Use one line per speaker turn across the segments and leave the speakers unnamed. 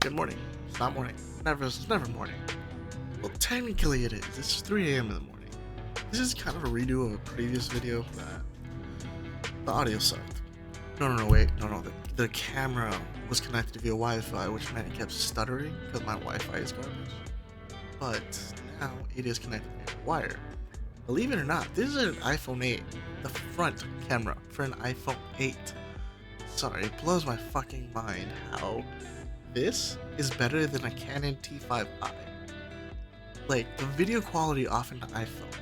good morning. It's not morning. It's never morning. Well, technically it is. It's 3 a.m. in the morning. This is kind of a redo of a previous video that the audio sucked. No, wait. No. The camera was connected via Wi-Fi, which meant it kept stuttering because my Wi-Fi is garbage. But now it is connected via wire. Believe it or not, this is an iPhone 8. The front camera for an iPhone 8. Sorry, it blows my fucking mind how this is better than a Canon T5i. Like, the video quality off an iPhone,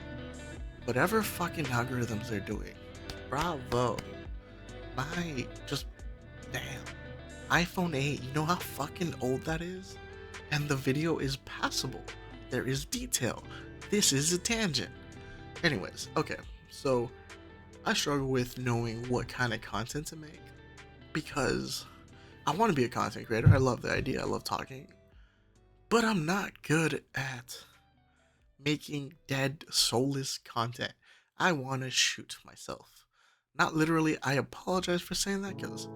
whatever fucking algorithms they're doing, bravo. Just, damn. iPhone 8, you know how fucking old that is? And the video is passable. There is detail. This is a tangent. Anyways, okay, so I struggle with knowing what kind of content to make because I want to be a content creator. I love the idea. I love talking. But I'm not good at making dead, soulless content. I want to shoot myself. Not literally. I apologize for saying that because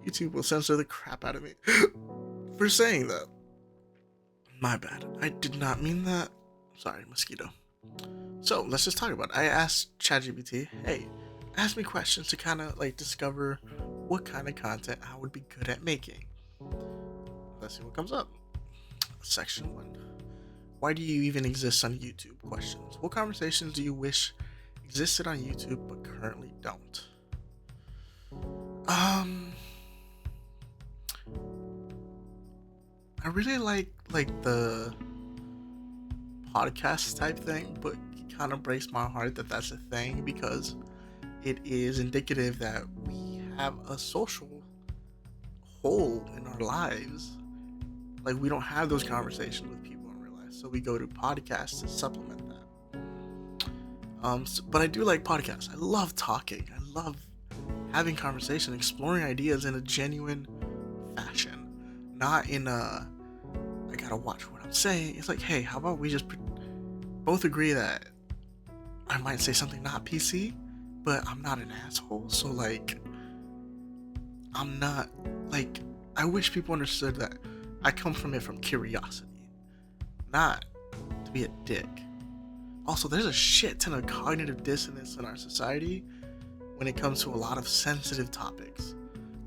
YouTube will censor the crap out of me for saying that. My bad. I did not mean that. Sorry, mosquito. So let's just talk about it. I asked ChatGPT, hey, ask me questions to kind of like discover what kind of content I would be good at making. Let's see what comes up. Section 1. Why do you even exist on YouTube? Questions. What conversations do you wish existed on YouTube but currently don't? I really like the podcast type thing, but it kind of breaks my heart that that's a thing because it is indicative that we have a social hole in our lives. Like, we don't have those conversations with people in real life, so we go to podcasts to supplement that. But I do like podcasts. I love talking. I love having conversation, exploring ideas in a genuine fashion, not in a I gotta watch what I'm saying. It's like, hey, how about we just both agree that I might say something not PC, but I'm not an asshole. So like, I'm not like, I wish people understood that I come from it from curiosity, not to be a dick. Also, there's a shit ton of cognitive dissonance in our society when it comes to a lot of sensitive topics.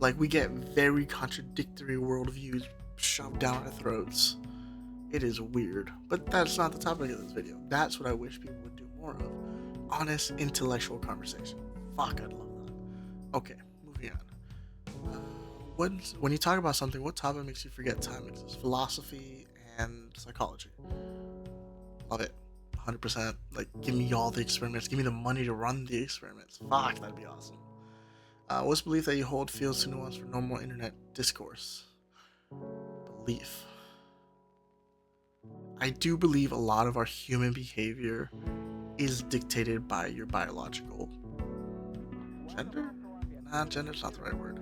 Like, we get very contradictory worldviews shoved down our throats. It is weird, but that's not the topic of this video. That's what I wish people would do more of. Honest, intellectual conversation. Fuck, I'd love that. Okay, moving on. When you talk about something, what topic makes you forget time exists? Philosophy and psychology. Love it. 100%. Like, give me all the experiments. Give me the money to run the experiments. Fuck, that'd be awesome. What's belief that you hold feels too nuanced for normal internet discourse? Belief. I do believe a lot of our human behavior is dictated by your biological gender? Nah, gender's not the right word.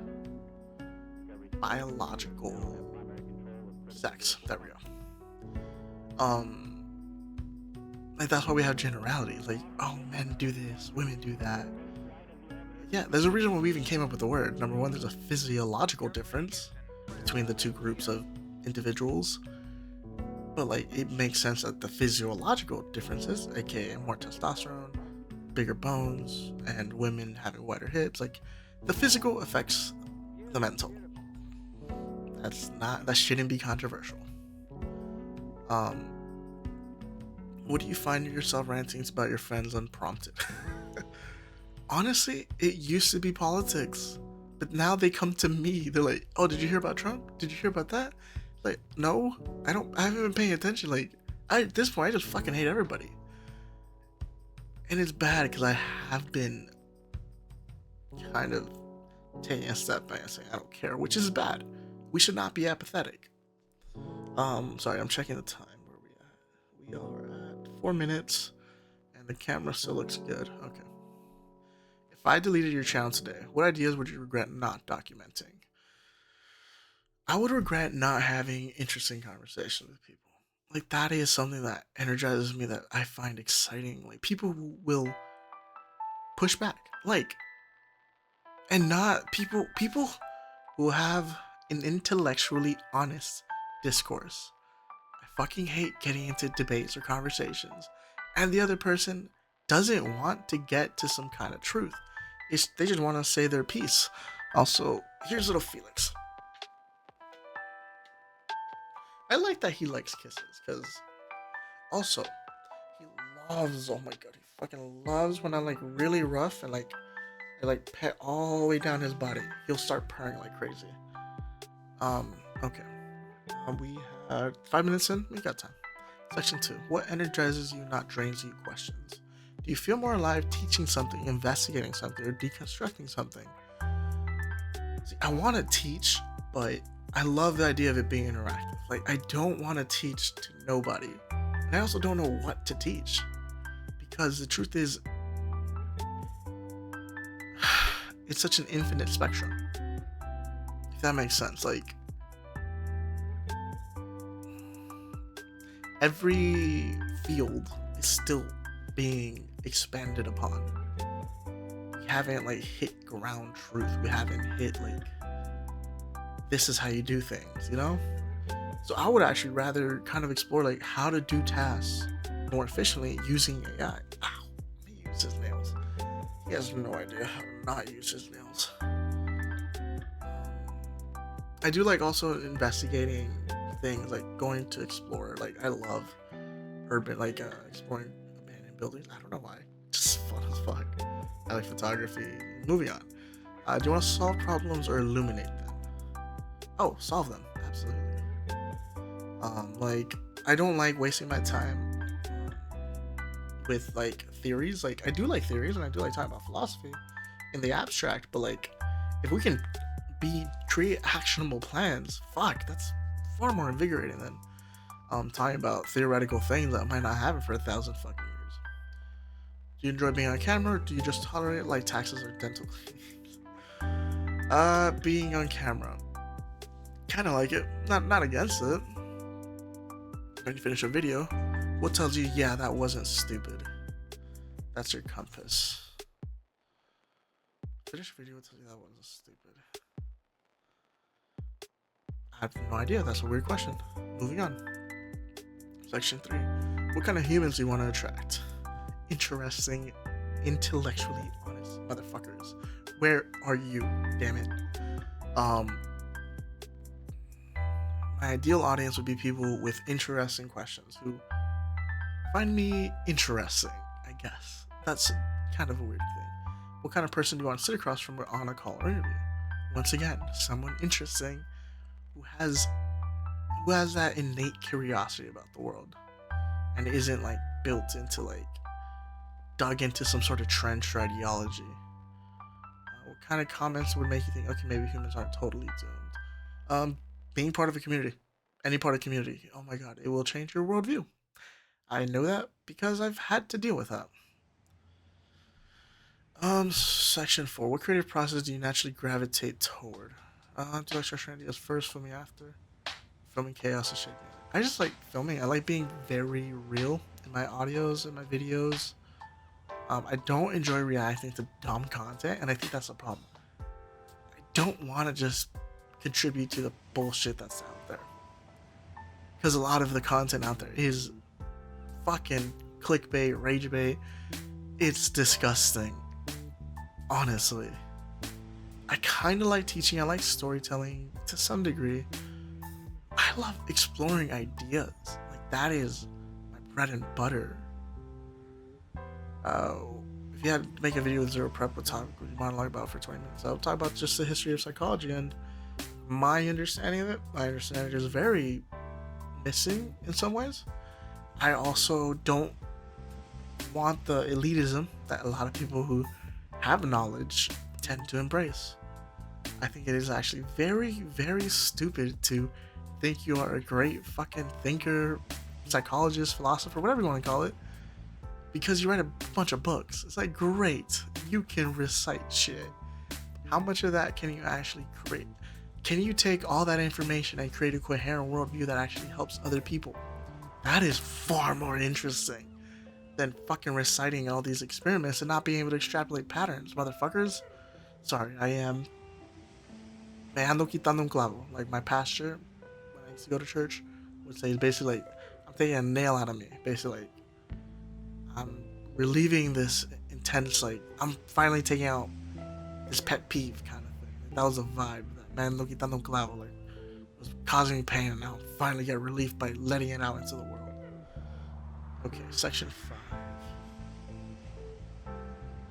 Biological sex. There we go. Like, that's why we have generalities. Like, oh, men do this, women do that. Yeah, there's a reason why we even came up with the word. Number one, there's a physiological difference between the two groups of individuals. But like, it makes sense that the physiological differences, aka more testosterone, bigger bones, and women having wider hips, like, the physical affects the mental. That shouldn't be controversial. What do you find yourself ranting about your friends unprompted? Honestly, it used to be politics, but now they come to me. They're like, "Oh, did you hear about Trump? Did you hear about that?" Like, no, I haven't been paying attention. Like, at this point, I just fucking hate everybody, and it's bad because I have been kind of taking a step back and saying I don't care, which is bad. We should not be apathetic. Sorry, I'm checking the time. Where we at? We are at 4 minutes, and the camera still looks good. Okay. If I deleted your channel today, what ideas would you regret not documenting? I would regret not having interesting conversations with people. Like, that is something that energizes me, that I find exciting. Like, people who will push back. Like, and not people who have an intellectually honest discourse. I fucking hate getting into debates or conversations, and the other person doesn't want to get to some kind of truth. They just want to say their piece. Also, here's little Felix. I like that he likes kisses, because also, he loves, oh my god, he fucking loves when I'm like really rough and like I like pet all the way down his body. He'll start purring like crazy. Okay. We had 5 minutes in, we got time. Section 2. What energizes you, not drains you? Questions. Do you feel more alive teaching something, investigating something, or deconstructing something? See, I want to teach, but I love the idea of it being interactive. Like, I don't want to teach to nobody. And I also don't know what to teach. Because the truth is, it's such an infinite spectrum. If that makes sense. Like, every field is still being expanded upon. We haven't like hit ground truth. We haven't hit like this is how you do things, you know? So I would actually rather kind of explore like how to do tasks more efficiently using AI. Ow, he used his nails. He has no idea how to not use his nails. I do like also investigating things, like going to explore. Like I love urban, like exploring abandoned buildings. I don't know why, just fun as fuck. I like photography. Moving on. Do you want to solve problems or illuminate them? Oh, solve them, absolutely. Like I don't like wasting my time with like theories. Like I do like theories and I do like talking about philosophy in the abstract, but like if we can create actionable plans, fuck, that's far more invigorating than talking about theoretical things that might not happen for 1,000 fucking years. Do you enjoy being on camera, or do you just tolerate it like taxes or dental cleanings? Being on camera, kind of like it. Not against it. When you finish a video, what tells you, yeah, that wasn't stupid? That's your compass. Finish a video, what tells you that wasn't stupid? I have no idea. That's a weird question. Moving on. Section 3. What kind of humans do you want to attract? Interesting, intellectually honest motherfuckers. Where are you? Damn it. My ideal audience would be people with interesting questions who find me interesting, I guess. That's kind of a weird thing. What kind of person do you want to sit across from on a call or interview? Once again, someone interesting who has that innate curiosity about the world and isn't like built into like dug into some sort of trench or ideology. What kind of comments would make you think, okay, maybe humans aren't totally doomed? Being part of a community, any part of a community, oh my god, it will change your worldview. I know that because I've had to deal with that. Section 4. What creative process do you naturally gravitate toward? Do I structure ideas first, filming after? Filming chaos is shaping it. I just like filming. I like being very real in my audios and my videos. I don't enjoy reacting to dumb content, and I think that's a problem. I don't want to just contribute to the bullshit that's out there. Because a lot of the content out there is fucking clickbait, rage bait. It's disgusting. Honestly. I kind of like teaching. I like storytelling to some degree. I love exploring ideas. Like, that is my bread and butter. If you had to make a video with zero prep, what topic would you monologue about for 20 minutes? I would talk about just the history of psychology and my understanding of it. My understanding is very missing in some ways. I also don't want the elitism that a lot of people who have knowledge tend to embrace. I think it is actually very, very stupid to think you are a great fucking thinker, psychologist, philosopher, whatever you want to call it, because you write a bunch of books. It's like, great, you can recite shit. How much of that can you actually create? Can you take all that information and create a coherent worldview that actually helps other people? That is far more interesting than fucking reciting all these experiments and not being able to extrapolate patterns, motherfuckers. Sorry, I am me ando quitando un clavo. Like my pasture, when I needs to go to church would say is basically like, I'm taking a nail out of me. Basically, like, I'm relieving this intense, like, I'm finally taking out this pet peeve kind of thing. Like, that was a vibe. That man looking down cloud, like, was causing me pain, and now I'm finally get relief by letting it out into the world. Okay, section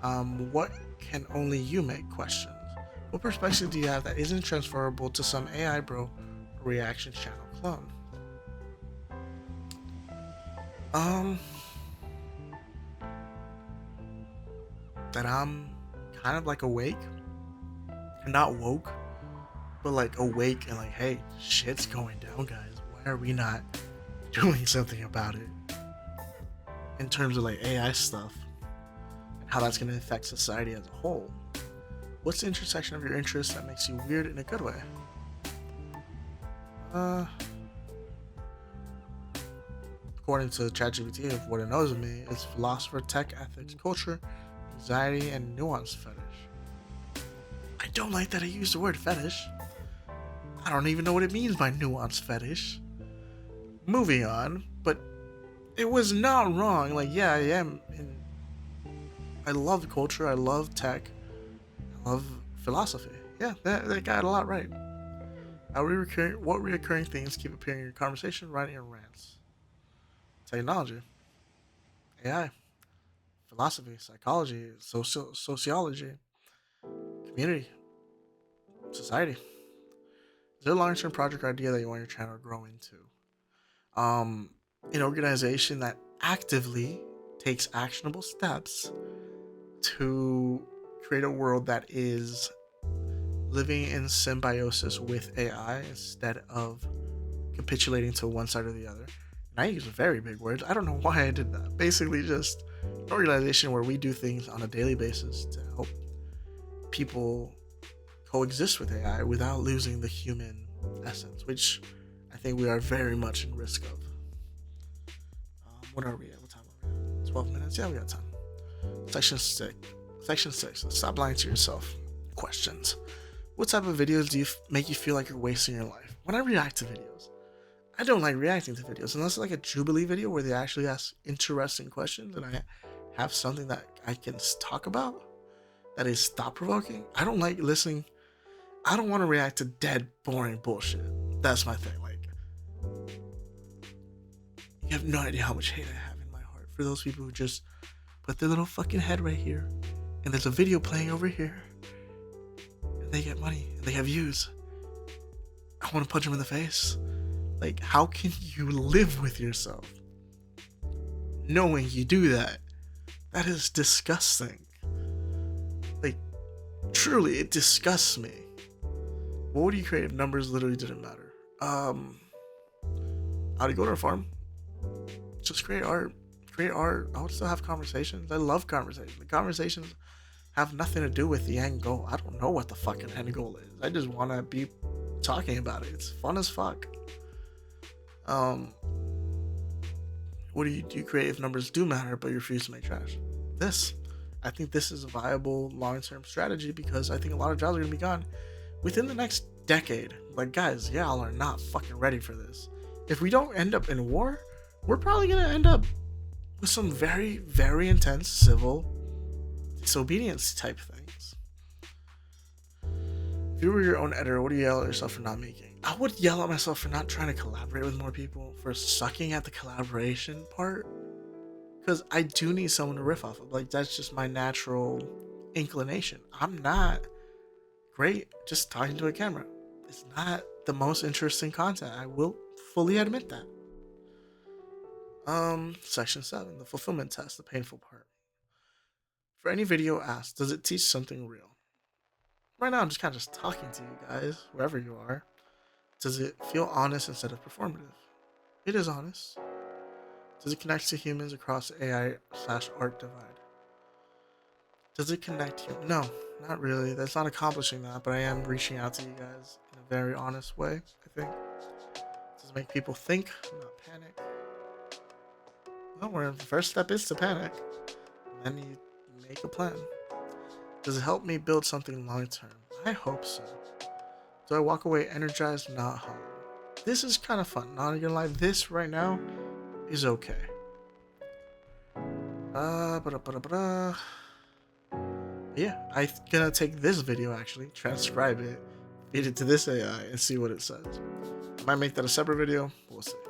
5. What can only you make questions? What perspective do you have that isn't transferable to some AI bro or reaction channel clone? Um, that I'm kind of like awake and not woke, but like awake and like, hey, shit's going down, guys. Why are we not doing something about it? In terms of like AI stuff and how that's going to affect society as a whole. What's the intersection of your interests that makes you weird in a good way? According to ChatGPT, of what it knows of me, it's philosopher, tech, ethics, culture, anxiety, and nuance fetish. I don't like that I used the word fetish. I don't even know what it means by nuance fetish. Moving on, but it was not wrong. Like, yeah, I am. I love culture. I love tech. I love philosophy. Yeah, that got a lot right. What recurring themes keep appearing in your conversation, writing, and rants? Technology, AI, philosophy, psychology, sociology, community, society. Is there a long-term project or idea that you want your channel to grow into? An organization that actively takes actionable steps to create a world that is living in symbiosis with AI instead of capitulating to one side or the other. And I use very big words. I don't know why I did that. Basically, just an organization where we do things on a daily basis to help people coexist with AI without losing the human essence, which I think we are very much in risk of. What are we at? What time are we at? 12 minutes? Yeah, we got time. Section 6. Section 6. Stop lying to yourself. Questions. What type of videos do you make you feel like you're wasting your life? When I react to videos, I don't like reacting to videos unless it's like a Jubilee video where they actually ask interesting questions and I have something that I can talk about that is thought provoking. I don't like listening. I don't want to react to dead, boring bullshit. That's my thing. Like, you have no idea how much hate I have in my heart for those people who just put their little fucking head right here and there's a video playing over here and they get money and they have views. I want to punch them in the face. Like, how can you live with yourself knowing you do that? That is disgusting. Like, truly, it disgusts me. What would you create if numbers literally didn't matter? I'd go to a farm. Just create art. Create art. I would still have conversations. I love conversations. The conversations have nothing to do with the end goal. I don't know what the fucking end goal is. I just want to be talking about it. It's fun as fuck. What do you create if numbers do matter but you refuse to make trash? This. I think this is a viable long-term strategy because I think a lot of jobs are going to be gone within the next decade. Like, guys, y'all are not fucking ready for this. If we don't end up in war, we're probably going to end up with some very, very intense civil disobedience type things. If you were your own editor, what do you yell at yourself for not making? I would yell at myself for not trying to collaborate with more people, for sucking at the collaboration part. Because I do need someone to riff off of. Like, that's just my natural inclination. I'm not great just talking to a camera. It's not the most interesting content. I will fully admit that. Section 7, the fulfillment test, the painful part. For any video asked, does it teach something real? Right now, I'm just kind of just talking to you guys, wherever you are. Does it feel honest instead of performative? It is honest. Does it connect to humans across AI/art divide? Does it connect you? No, not really. That's not accomplishing that, but I am reaching out to you guys in a very honest way, I think. Does it make people think, not panic? No, the first step is to panic. And then you make a plan. Does it help me build something long term? I hope so. Do I walk away energized, not hollow? this is kind of fun. Not gonna lie, this right now is okay. Yeah, I'm gonna take this video actually, transcribe it, feed it to this AI, and see what it says. I might make that a separate video. We'll see.